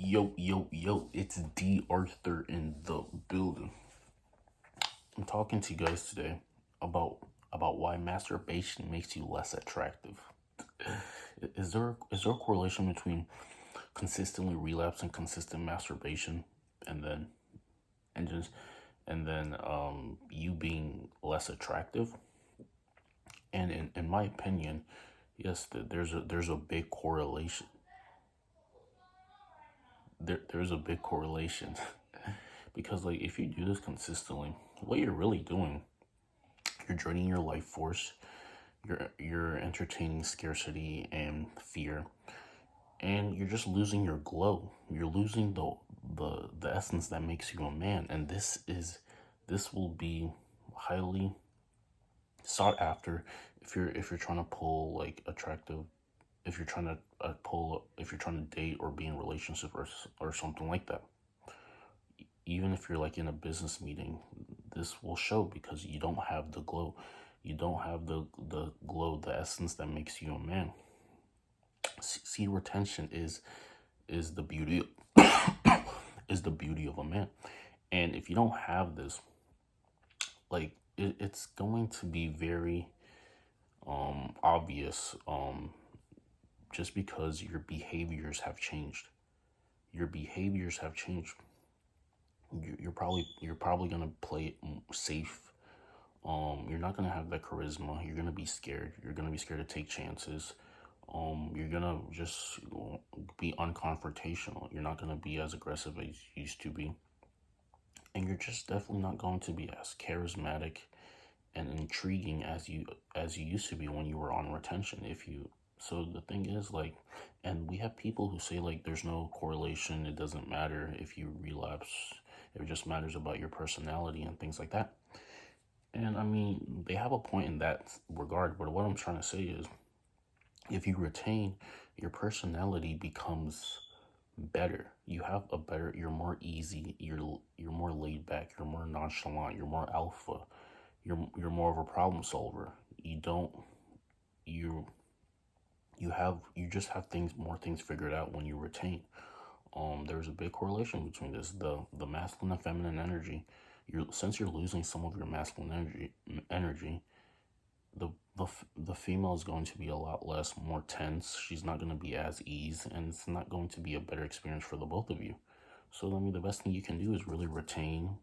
Yo, it's D.Arthur in the building. I'm talking to you guys today about why masturbation makes you less attractive. Is there a correlation between consistently relapsing consistent masturbation and then and just and then you being less attractive? And in my opinion, yes, there's a big correlation. There's a big correlation because like if you do this consistently, what you're really doing, you're draining your life force. You're entertaining scarcity and fear, and you're just losing your glow. You're losing the essence that makes you a man, and this will be highly sought after if you're trying to pull like attractive, if you're trying to if you're trying to date or be in a relationship or something like that. Even if you're like in a business meeting, this will show because you don't have the glow. You don't have the glow, the essence that makes you a man. See, retention is the beauty is the beauty of a man. And if you don't have this, like it's going to be very obvious just because your behaviors have changed. Your behaviors have changed. You're probably gonna play it safe. You're not gonna have that charisma. You're gonna be scared. You're gonna be scared to take chances. You're gonna just be unconfrontational. You're not gonna be as aggressive as you used to be, and you're just definitely not going to be as charismatic and intriguing as you used to be when you were on retention. So the thing is like, and we have people who say like there's no correlation. It doesn't matter if you relapse. It just matters about your personality and things like that. And I mean, they have a point in that regard, but what I'm trying to say is if you retain, your personality becomes better. You have a better, you're more easy, you're more laid back, you're more nonchalant, you're more alpha. You're more of a problem solver. You don't you you just have more things figured out when you retain. There's a big correlation between this, the masculine and feminine energy. Since you're losing some of your masculine energy, the female is going to be a lot less, more tense. She's not going to be as ease, and it's not going to be a better experience for the both of you. So I mean, the best thing you can do is really retain,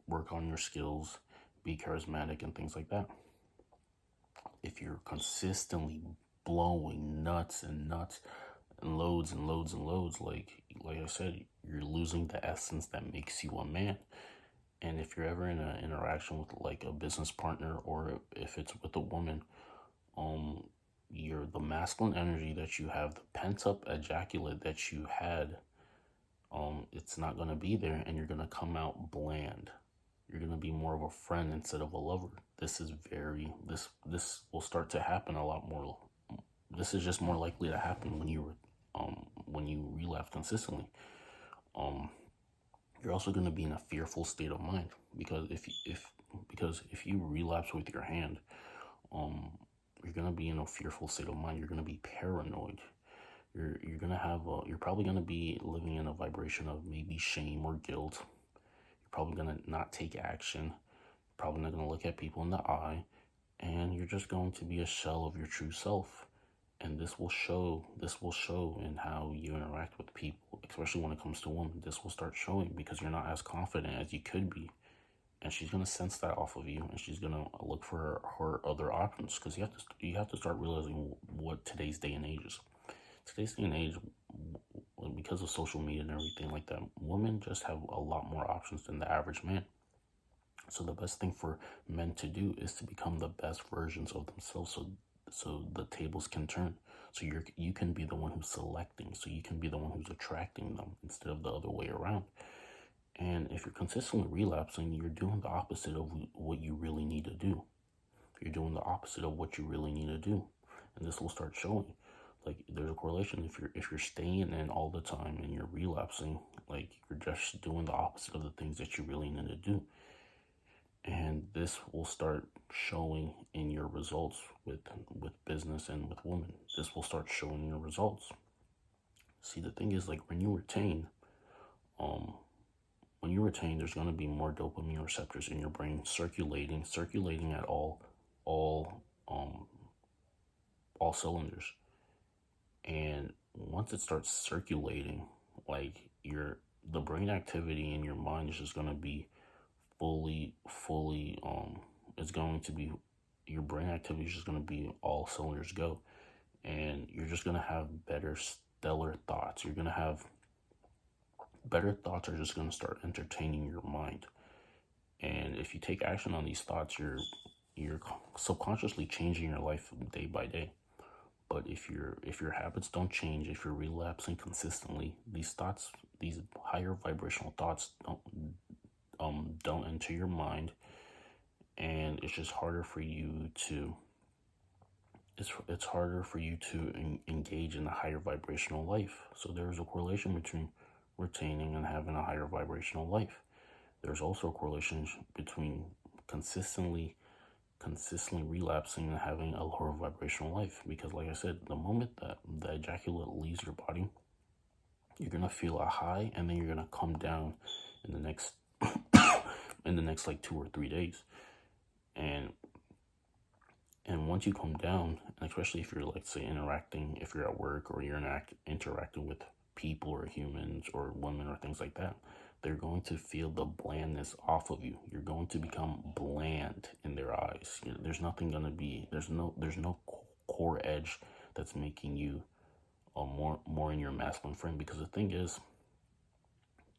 work on your skills, be charismatic, and things like that. If you're consistently blowing nuts and nuts and loads and loads and loads, like I said, you're losing the essence that makes you a man. And if you're ever in an interaction with like a business partner, or if it's with a woman, the masculine energy that you have, the pent up ejaculate that you had, it's not gonna be there, and you're gonna come out bland. You're gonna be more of a friend instead of a lover. This will start to happen a lot more. This is just more likely to happen when you relapse consistently. You're also going to be in a fearful state of mind because if you relapse with your hand, you're going to be in a fearful state of mind. You're going to be paranoid. You're probably going to be living in a vibration of maybe shame or guilt. You're probably going to not take action. You're probably not going to look at people in the eye, and you're just going to be a shell of your true self. And this will show in how you interact with people, especially when it comes to women. This will start showing because you're not as confident as you could be. And she's going to sense that off of you, and she's going to look for her other options, because you have to start realizing what today's day and age is. Today's day and age, because of social media and everything like that, women just have a lot more options than the average man. So the best thing for men to do is to become the best versions of themselves, so the tables can turn. So you can be the one who's selecting. So you can be the one who's attracting them instead of the other way around. And if you're consistently relapsing, you're doing the opposite of what you really need to do. You're doing the opposite of what you really need to do, and this will start showing. Like there's a correlation. If you're staying in all the time and you're relapsing, like you're just doing the opposite of the things that you really need to do. And this will start showing in your results with business and with women. This will start showing your results. See, the thing is, like, um, when you retain, there's going to be more dopamine receptors in your brain circulating at all, all cylinders. And once it starts circulating, like the brain activity in your mind is just going to be fully, it's going to be, your brain activity is just going to be all cylinders go. And you're just going to have better stellar thoughts. You're going to have better thoughts are just going to start entertaining your mind. And if you take action on these thoughts, you're subconsciously changing your life day by day. But if your habits don't change, if you're relapsing consistently, these higher vibrational thoughts don't enter your mind, and it's just harder for you to it's harder for you to engage in a higher vibrational life. So there's a correlation between retaining and having a higher vibrational life. There's also a correlation between consistently relapsing and having a lower vibrational life, because like I said, the moment that the ejaculate leaves your body, you're gonna feel a high, and then you're gonna come down in the next like 2 or 3 days. And once you come down, and especially if you're, like, say, if you're at work or you're interacting with people or humans or women or things like that, they're going to feel the blandness off of you. You're going to become bland in their eyes. There's nothing going to be, there's no core edge that's making you more in your masculine frame. Because the thing is,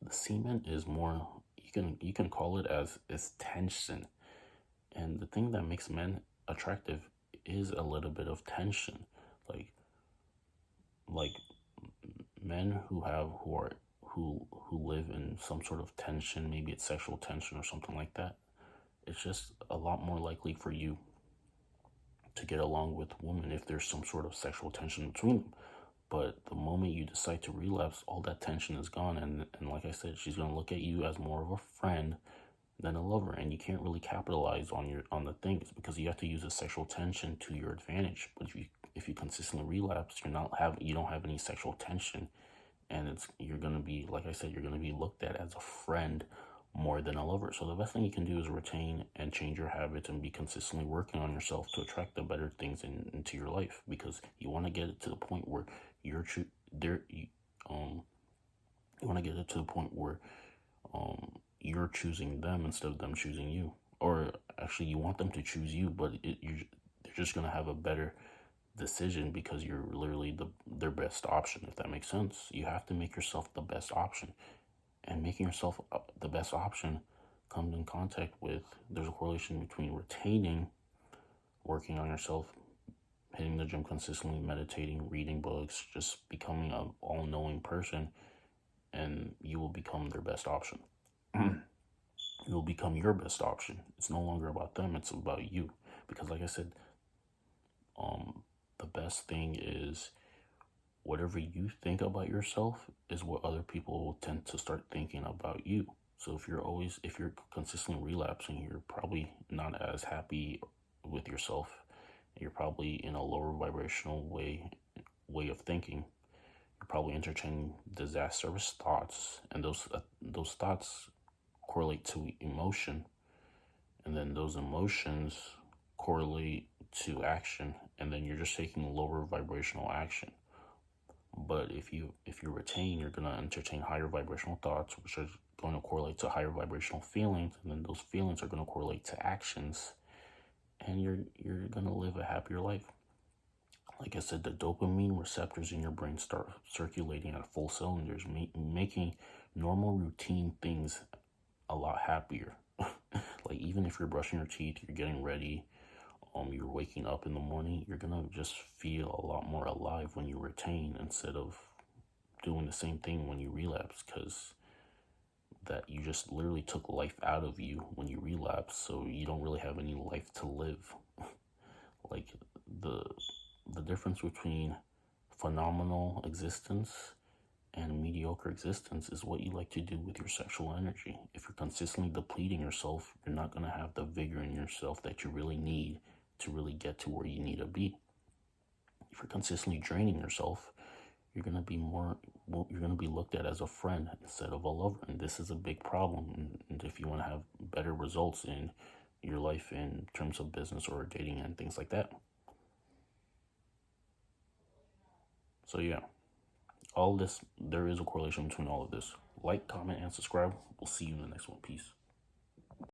the semen is more, you can call it as tension. And the thing that makes men attractive is a little bit of tension. Like men who live in some sort of tension, maybe it's sexual tension or something like that, it's just a lot more likely for you to get along with women if there's some sort of sexual tension between them. But the moment you decide to relapse, all that tension is gone, and like I said, she's going to look at you as more of a friend than a lover, and you can't really capitalize on the things, because you have to use the sexual tension to your advantage. But if you consistently relapse, you don't have any sexual tension, and you're gonna be, like I said, you're gonna be looked at as a friend more than a lover. So the best thing you can do is retain and change your habits and be consistently working on yourself to attract the better things into your life, because you want to get it to the point where you want to get it to the point where you're choosing them instead of them choosing you. Or actually, you want them to choose you, but they're just going to have a better decision because you're literally their best option, if that makes sense. You have to make yourself the best option. And making yourself the best option comes in contact with, there's a correlation between retaining, working on yourself, hitting the gym consistently, meditating, reading books, just becoming an all-knowing person, and you will become their best option. It will become your best option. It's no longer about them, it's about you. Because like I said, the best thing is whatever you think about yourself is what other people will tend to start thinking about you. So if you're consistently relapsing, you're probably not as happy with yourself. You're probably in a lower vibrational way of thinking. You're probably entertaining disastrous thoughts, and those thoughts correlate to emotion, and then those emotions correlate to action, and then you're just taking lower vibrational action. But if you retain, you're going to entertain higher vibrational thoughts, which are going to correlate to higher vibrational feelings, and then those feelings are going to correlate to actions, and you're going to live a happier life. Like I said, the dopamine receptors in your brain start circulating at full cylinders, making normal routine things a lot happier. Like, even if you're brushing your teeth, you're getting ready, you're waking up in the morning, you're gonna just feel a lot more alive when you retain, instead of doing the same thing when you relapse, because that you just literally took life out of you when you relapse, so you don't really have any life to live. Like, the difference between phenomenal existence and mediocre existence is what you like to do with your sexual energy. If you're consistently depleting yourself, you're not going to have the vigor in yourself that you really need to really get to where you need to be. If you're consistently draining yourself, you're gonna be more, you're gonna be looked at as a friend instead of a lover, and this is a big problem. And if you want to have better results in your life in terms of business or dating and things like that. So yeah, all this, there is a correlation between all of this. Like, comment, and subscribe. We'll see you in the next one. Peace.